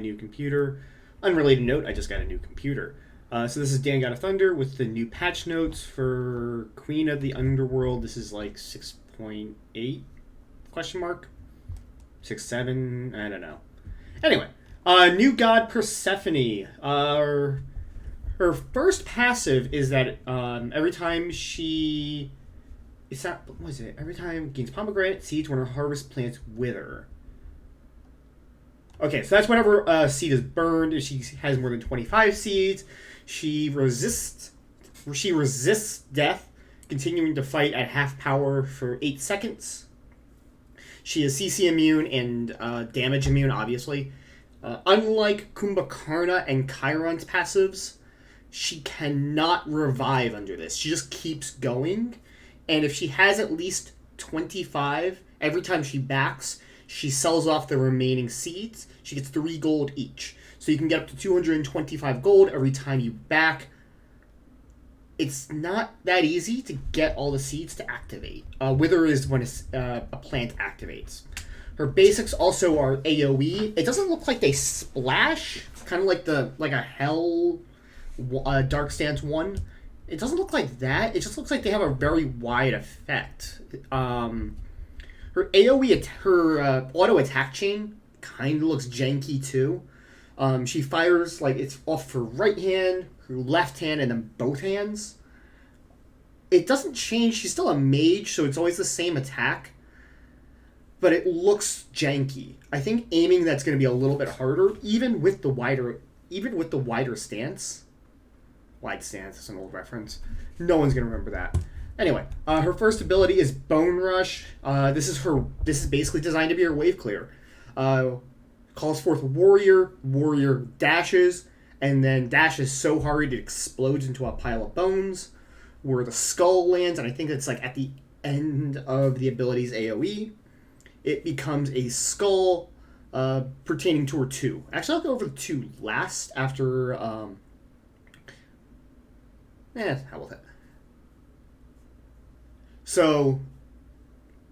new computer. Unrelated note, I just got a new computer. So this is Dan God of Thunder with the new patch notes for Queen of the Underworld. This is like 6.8 question mark 6.7. I don't know. Anyway, new god Persephone. Her first passive is that every time she it's not what was it? Every time gains pomegranate seeds when her harvest plants wither. Okay, so that's whenever a seed is burned. If she has more than 25 seeds, she resists death, continuing to fight at half power for 8 seconds. She is CC immune and damage immune, obviously. Unlike Kumbhakarna and Chiron's passives, she cannot revive under this. She just keeps going, and if she has at least 25, every time she backs, she sells off the remaining seeds. She gets 3 gold each. So you can get up to 225 gold every time you back. It's not that easy to get all the seeds to activate. Wither is when a plant activates. Her basics also are AoE. It doesn't look like they splash, kind of like a Hell Dark Stance 1. It doesn't look like that. It just looks like they have a very wide effect. Her AoE, her auto attack chain kind of looks janky too. She fires like it's off her right hand, her left hand, and then both hands. It doesn't change. She's still a mage, so it's always the same attack. But it looks janky. I think aiming that's going to be a little bit harder, even with the wider stance. Wide stance is an old reference. No one's going to remember that. Anyway, her first ability is Bone Rush. This is basically designed to be her wave clear. Calls forth Warrior. Warrior dashes, and then dashes so hard it explodes into a pile of bones, where the skull lands, and I think it's like at the end of the ability's AoE. It becomes a skull pertaining to her 2. Actually, I'll go over the 2 last after. How about that? So,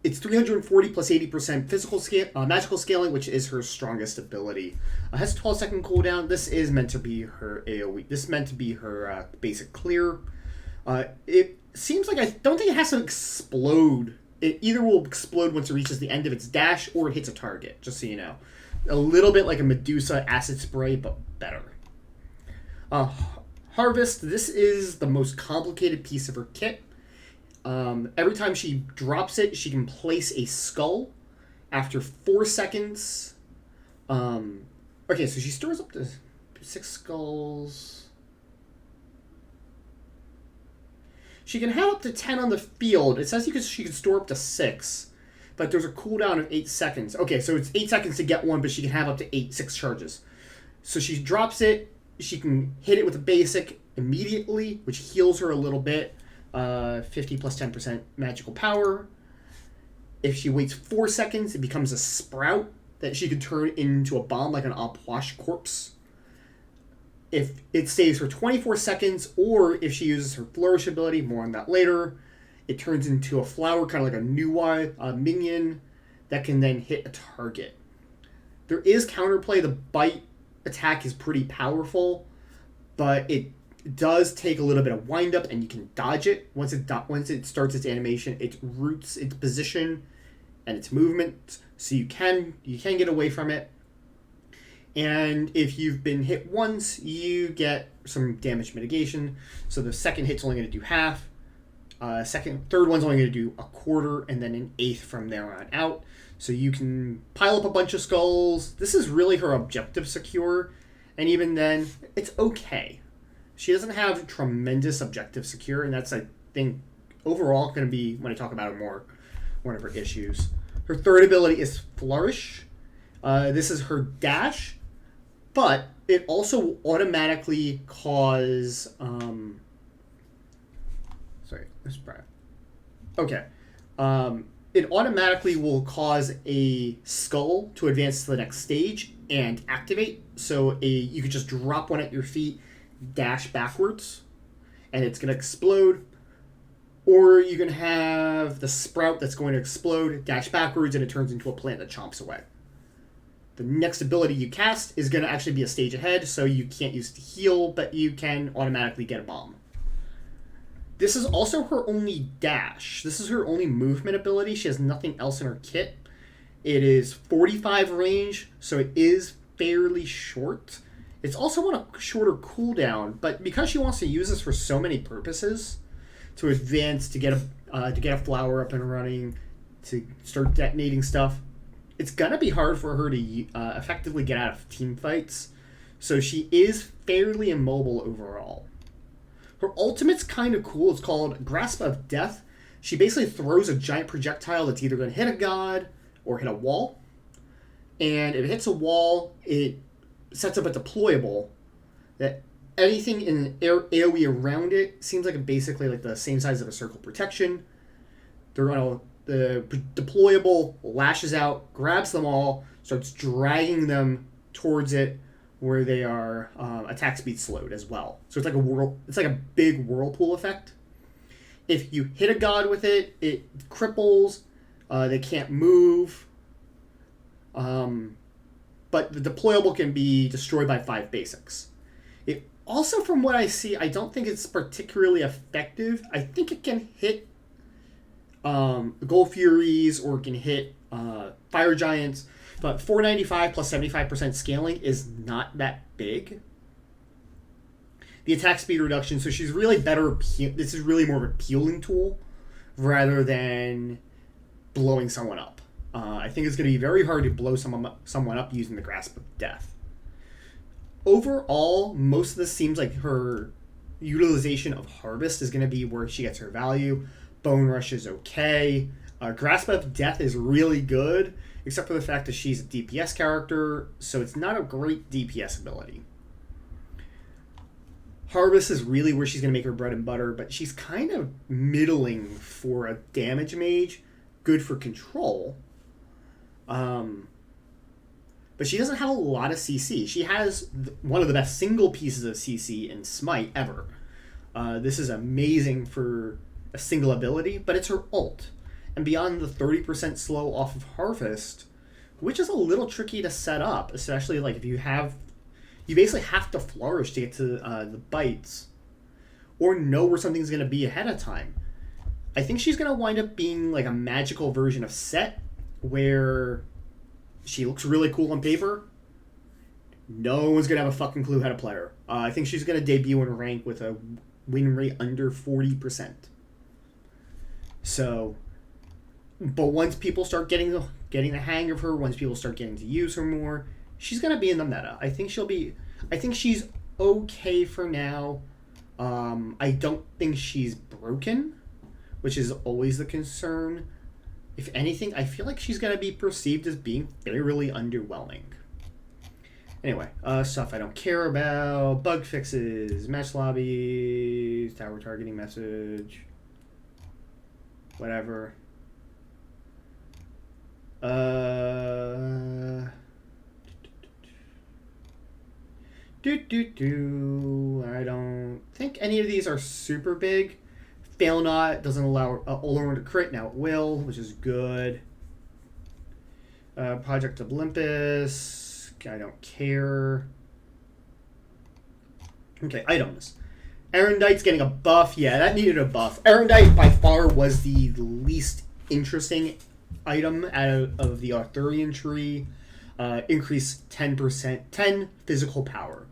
it's 340 plus 80% physical magical scaling, which is her strongest ability. Has a 12-second cooldown. This is meant to be her AoE. This is meant to be her basic clear. It seems like I don't think it has to explode. It either will explode once it reaches the end of its dash, or it hits a target, just so you know. A little bit like a Medusa acid spray, but better. Harvest. This is the most complicated piece of her kit. Every time she drops it, she can place a skull. After 4 seconds... okay, so she stores up to 6 skulls. She can have up to 10 on the field. It says she can store up to 6. But there's a cooldown of 8 seconds. Okay, so it's 8 seconds to get one, but she can have up to 6 charges. So she drops it. She can hit it with a basic immediately, which heals her a little bit. 50 plus 10% magical power. If she waits 4 seconds, it becomes a sprout that she can turn into a bomb like an Apuash corpse. If it stays for 24 seconds, or if she uses her flourish ability, more on that later, it turns into a flower, kind of like a Nuai minion that can then hit a target. There is counterplay. The bite attack is pretty powerful, but it does take a little bit of wind up, and you can dodge it. Once it starts its animation, it roots its position and its movement, so you can get away from it. And if you've been hit once, you get some damage mitigation. So the second hit's only going to do half. Third one's only going to do a quarter, and then an eighth from there on out. So you can pile up a bunch of skulls. This is really her objective secure, and even then, it's okay. She doesn't have tremendous objective secure, and that's, I think, overall going to be, when I talk about it more, one of her issues. Her third ability is Flourish. This is her dash, but it also automatically cause... Okay. It automatically will cause a skull to advance to the next stage and activate. So you could just drop one at your feet, dash backwards, and it's going to explode. Or you can have the sprout that's going to explode, dash backwards, and it turns into a plant that chomps away. The next ability you cast is going to actually be a stage ahead, so you can't use it to heal, but you can automatically get a bomb. This is also her only dash. This is her only movement ability. She has nothing else in her kit. It is 45 range, so it is fairly short. It's also on a shorter cooldown, but because she wants to use this for so many purposes, to advance, to get a flower up and running, to start detonating stuff, it's gonna be hard for her to effectively get out of team fights. So she is fairly immobile overall. Her ultimate's kind of cool. It's called Grasp of Death. She basically throws a giant projectile that's either going to hit a god or hit a wall. And if it hits a wall, it sets up a deployable that anything in an AoE around it seems like basically like the same size of a circle protection. The deployable lashes out, grabs them all, starts dragging them towards it, where they are attack speed slowed as well. So it's like a big whirlpool effect. If you hit a god with it, it cripples. They can't move. But the deployable can be destroyed by 5 basics. It also, from what I see, I don't think it's particularly effective. I think it can hit Gold Furies, or it can hit Fire Giants, but 495 plus 75% scaling is not that big. The attack speed reduction, so she's really better. This is really more of a peeling tool rather than blowing someone up. I think it's going to be very hard to blow someone up using the Grasp of Death. Overall, most of this seems like her utilization of Harvest is going to be where she gets her value. Bone Rush is okay. Grasp of Death is really good, except for the fact that she's a DPS character, so it's not a great DPS ability. Harvest is really where she's going to make her bread and butter, but she's kind of middling for a damage mage, good for control. But she doesn't have a lot of CC. She has one of the best single pieces of CC in Smite ever. This is amazing for a single ability, but it's her ult. And beyond the 30% slow off of Harvest, which is a little tricky to set up, especially like if you basically have to flourish to get to the bites, or know where something's going to be ahead of time. I think she's going to wind up being like a magical version of Set, where she looks really cool on paper. No one's going to have a fucking clue how to play her. I think she's going to debut in rank with a win rate under 40%. So, but once people start getting the hang of her, once people start getting to use her more, she's going to be in the meta. I think she's okay for now. I don't think she's broken, which is always the concern. If anything, I feel like she's going to be perceived as being fairly underwhelming. Anyway, stuff I don't care about. Bug fixes, match lobbies, tower targeting message, whatever. I don't think any of these are super big. Fail Not doesn't allow Olorun to crit, now it will, which is good. Project Olympus, I don't care. Okay, items. Erendite's getting a buff. Yeah, that needed a buff. Erendite by far was the least interesting item out of the Arthurian tree. Increased 10%, 10 physical power.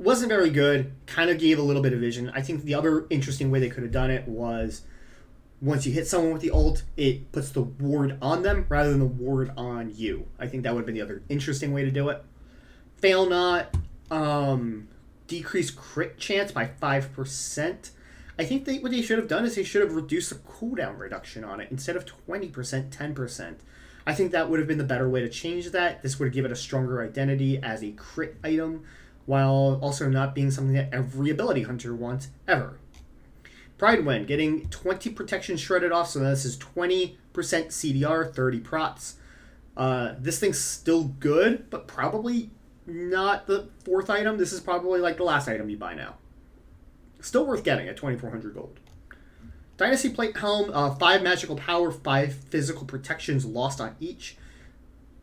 Wasn't very good. Kind of gave a little bit of vision. I think the other interesting way they could have done it was once you hit someone with the ult, it puts the ward on them rather than the ward on you. I think that would have been the other interesting way to do it. Fail Not, decrease crit chance by 5%. I think what they should have done is they should have reduced the cooldown reduction on it. Instead of 20%, 10%. I think that would have been the better way to change that. This would give it a stronger identity as a crit item, while also not being something that every ability hunter wants ever. Pride Wind, getting 20 protection shredded off, so this is 20% CDR, 30 prots. This thing's still good, but probably not the fourth item. This is probably like the last item you buy now. Still worth getting at 2,400 gold. Dynasty Plate Helm, 5 magical power, 5 physical protections lost on each.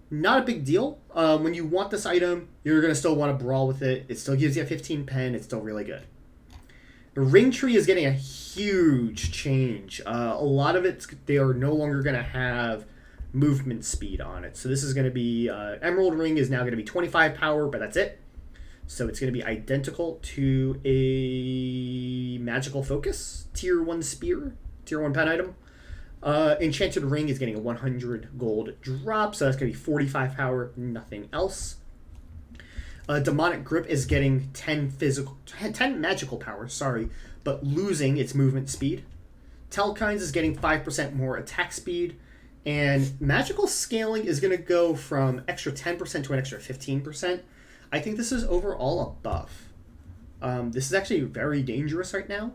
Not a big deal. When you want this item, you're going to still want to brawl with it. It still gives you a 15 pen. It's still really good. The ring tree is getting a huge change. A lot of it, they are no longer going to have movement speed on it. So this is going to be, Emerald Ring is now going to be 25 power, but that's it. So it's going to be identical to a Magical Focus, Tier 1 Spear, Tier 1 pen item. Enchanted Ring is getting a 100 gold drop, so that's going to be 45 power, nothing else. Demonic Grip is getting 10 magical power, but losing its movement speed. Telkines is getting 5% more attack speed. And Magical Scaling is going to go from extra 10% to an extra 15%. I think this is overall a buff. This is actually very dangerous right now.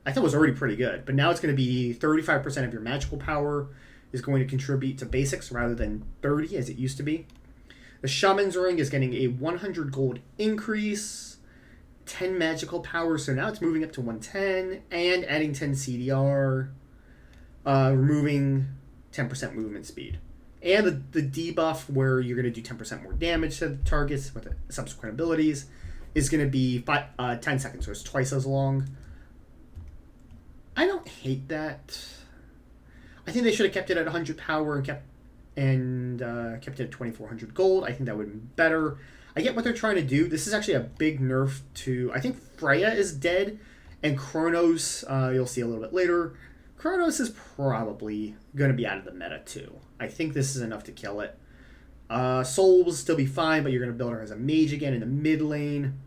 I thought it was already pretty good, but now it's going to be 35% of your magical power is going to contribute to basics rather than 30 as it used to be. The Shaman's Ring is getting a 100 gold increase, 10 magical power, so now it's moving up to 110, and adding 10 CDR, removing 10% movement speed. And the debuff where you're going to do 10% more damage to the targets with the subsequent abilities is going to be 10 seconds, so it's twice as long. I don't hate that. I think they should have kept it at 100 power and kept it at 2,400 gold. I think that would have been better. I get what they're trying to do. This is actually a big nerf to... I think Freya is dead, and Kronos, you'll see a little bit later. Kronos is probably going to be out of the meta too. I think this is enough to kill it. Soul will still be fine, but you're going to build her as a mage again in the mid lane.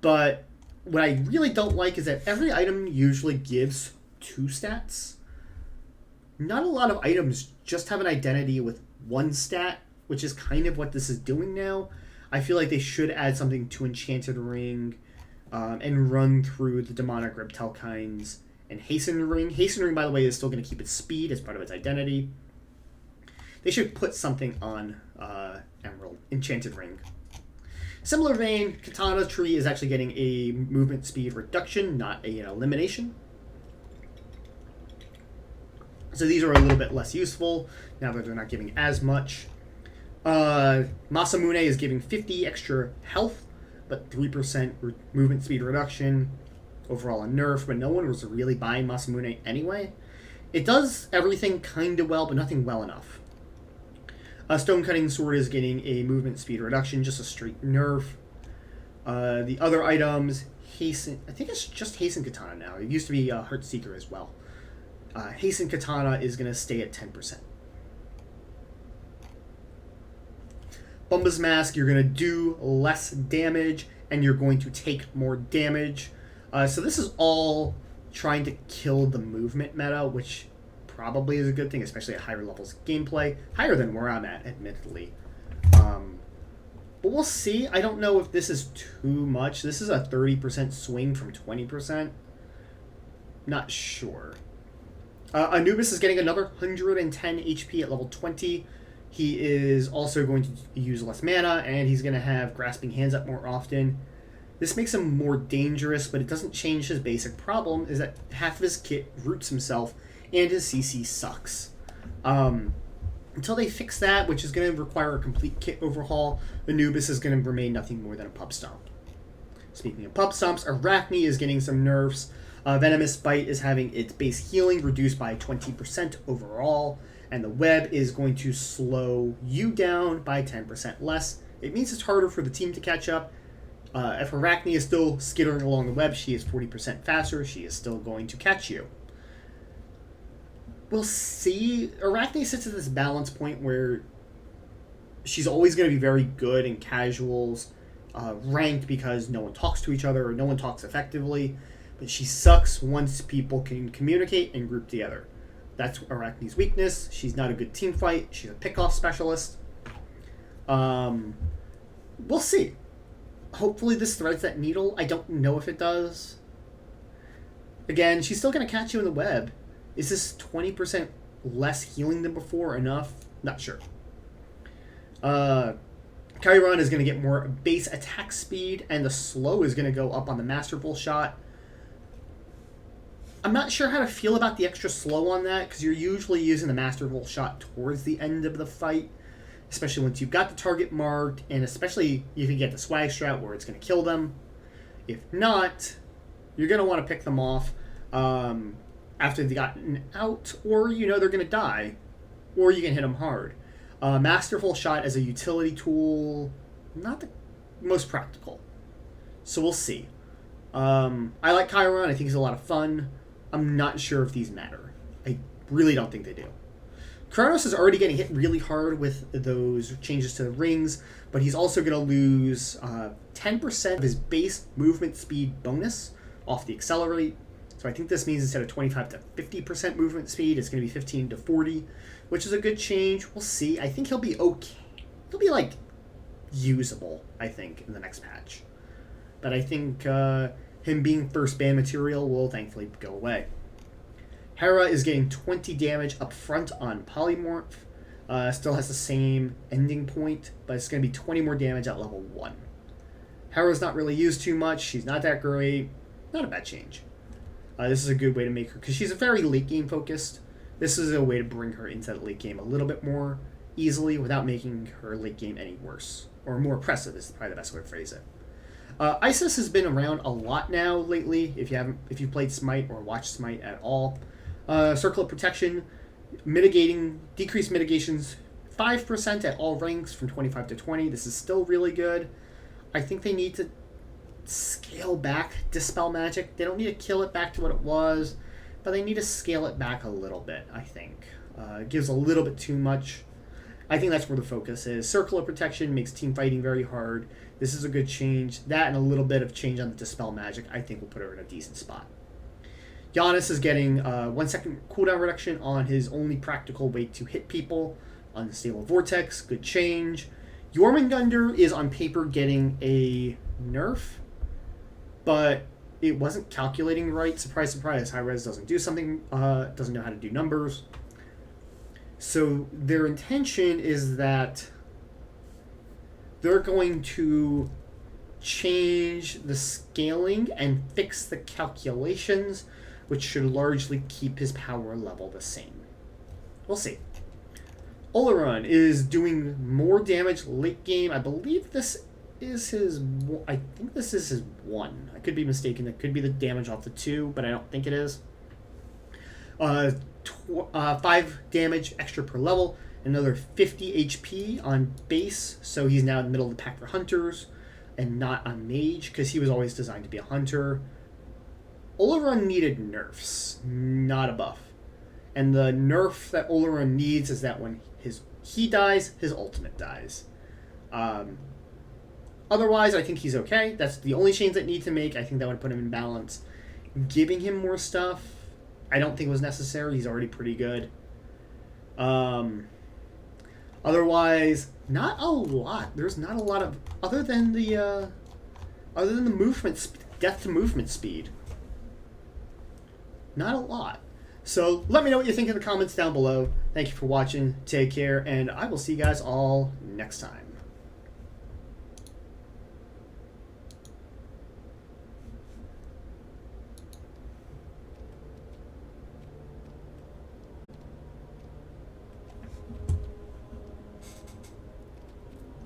But what I really don't like is that every item usually gives 2 stats. Not a lot of items just have an identity with 1 stat, which is kind of what this is doing now. I feel like they should add something to Enchanted Ring and run through the Demonic Grip, Telkines, and Hasten Ring. Hasten Ring, by the way, is still going to keep its speed as part of its identity. They should put something on Enchanted Ring. Similar vein, Katana Tree is actually getting a movement speed reduction, not an elimination. So these are a little bit less useful now that they're not giving as much. Masamune is giving 50 extra health, but 3% movement speed reduction. Overall a nerf, but no one was really buying Masamune anyway. It does everything kind of well, but nothing well enough. Stone Cutting Sword is getting a movement speed reduction, just a straight nerf. The other items, Hasten... I think it's just Hasten Katana now. It used to be Heartseeker as well. Hasten Katana is going to stay at 10%. Bumba's Mask, you're going to do less damage, and you're going to take more damage. So this is all trying to kill the movement meta, which probably is a good thing, especially at higher levels of gameplay. Higher than where I'm at, admittedly. But we'll see. I don't know if this is too much. This is a 30% swing from 20%. Not sure. Anubis is getting another 110 HP at level 20. He is also going to use less mana, and he's going to have Grasping Hands up more often. This makes him more dangerous, but it doesn't change his basic problem, is that half of his kit roots himself, and his CC sucks. Until they fix that, which is going to require a complete kit overhaul, Anubis is going to remain nothing more than a pub stomp. Speaking of pub stomps, Arachne is getting some nerfs. Venomous Bite is having its base healing reduced by 20% overall, and the web is going to slow you down by 10% less. It means it's harder for the team to catch up. If Arachne is still skittering along the web, she is 40% faster. She is still going to catch you. We'll see. Arachne sits at this balance point where she's always going to be very good in casuals, ranked because no one talks to each other or no one talks effectively. But she sucks once people can communicate and group together. That's Arachne's weakness. She's not a good team fight. She's a pick-off specialist. We'll see. Hopefully this threads that needle. I don't know if it does. Again, she's still going to catch you in the web. Is this 20% less healing than before enough? Not sure. Chiron is going to get more base attack speed, and the slow is going to go up on the Masterful Shot. I'm not sure how to feel about the extra slow on that, because you're usually using the Masterful Shot towards the end of the fight, especially once you've got the target marked, and especially if you get the swag strat where it's going to kill them. If not, you're going to want to pick them off after they've gotten out, or they're going to die, or you can hit them hard. Masterful Shot as a utility tool, not the most practical. So we'll see. I like Chiron. I think he's a lot of fun. I'm not sure if these matter. I really don't think they do. Kronos is already getting hit really hard with those changes to the rings, but he's also going to lose 10% of his base movement speed bonus off the accelerate. So I think this means instead of 25 to 50% movement speed, it's going to be 15 to 40, which is a good change. We'll see. I think he'll be okay. He'll be, usable, I think, in the next patch. But I think him being first ban material will thankfully go away. Hera is getting 20 damage up front on Polymorph. Still has the same ending point, but it's going to be 20 more damage at level 1. Hera's not really used too much. She's not that great. Not a bad change. This is a good way to make her, because she's a very late game focused. This is a way to bring her into the late game a little bit more easily without making her late game any worse. Or more oppressive is probably the best way to phrase it. Isis has been around a lot now lately. If you played Smite or watched Smite at all, Circle of Protection, decreased mitigations 5% at all ranks from 25 to 20. This is still really good. I think they need to scale back Dispel Magic. They don't need to kill it back to what it was, but they need to scale it back a little bit, I think. It gives a little bit too much. I think that's where the focus is. Circle of Protection makes team fighting very hard. This is a good change. That and a little bit of change on the Dispel Magic, I think will put her in a decent spot. Giannis is getting 1 second cooldown reduction on his only practical way to hit people on the Stable Vortex. Good change. Jormungandr is on paper getting a nerf, but it wasn't calculating right. Surprise, surprise. High-Res doesn't do something, doesn't know how to do numbers. So their intention is that they're going to change the scaling and fix the calculations, which should largely keep his power level the same. We'll see. Oleron is doing more damage late game. I believe this is his... I think this is his 1. I could be mistaken. It could be the damage off the 2, but I don't think it is. 5 damage extra per level. Another 50 HP on base, so he's now in the middle of the pack for hunters and not a mage, because he was always designed to be a hunter. Oleron needed nerfs, not a buff. And the nerf that Oleron needs is that when he dies, his ultimate dies. Otherwise, I think he's okay. That's the only change that need to make. I think that would put him in balance. Giving him more stuff, I don't think was necessary. He's already pretty good. Otherwise, not a lot. There's not a lot of other than the movement, death to movement speed. Not a lot. So let me know what you think in the comments down below. Thank you for watching. Take care, and I will see you guys all next time.